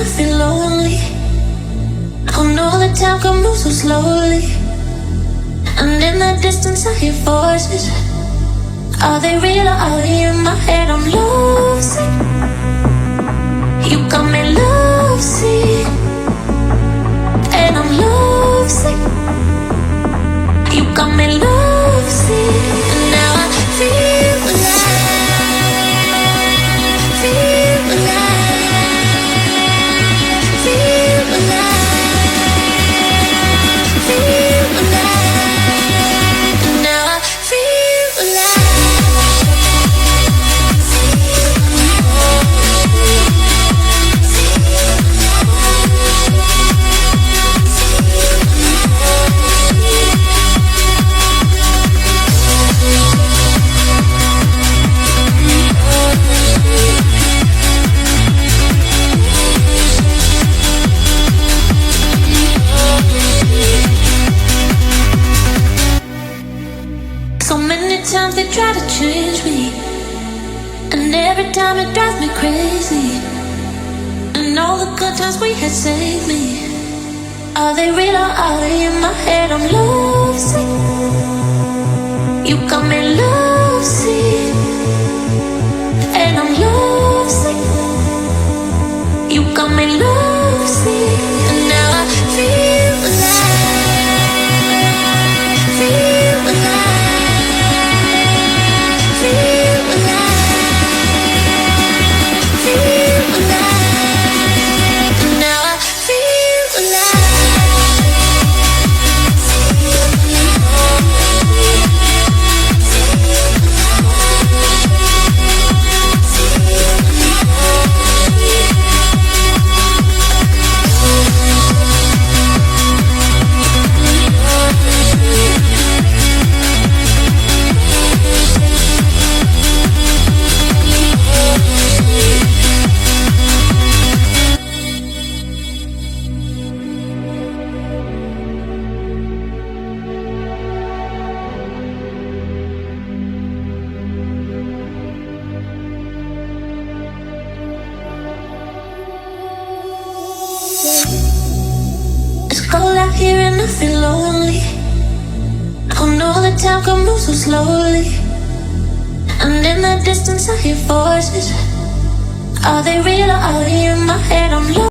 I feel lonely. Oh no, the time can move so slowly. And in the distance I hear voices. Are they real or are they in my head? I'm lovesick. You got me lovesick. And I'm lovesick. You got me lovesick. And now I feel alive. Feel alive. Feel alive. Feel alive. And now I feel alive. So many times they try to change me, and every time it drives me crazy. And all the good times we had saved me. Are they real or are they in my head? I'm lovesick. You got me lovesick. And I'm lovesick. You got me lovesick. And now I feel alive. Feel alive. Feel alive. Feel alive. And now I feel alive. It's cold out here and I feel lonely. Oh no, the time can move so slowly. And in the distance I hear voices. Are they real or are they in my head? I'm lost.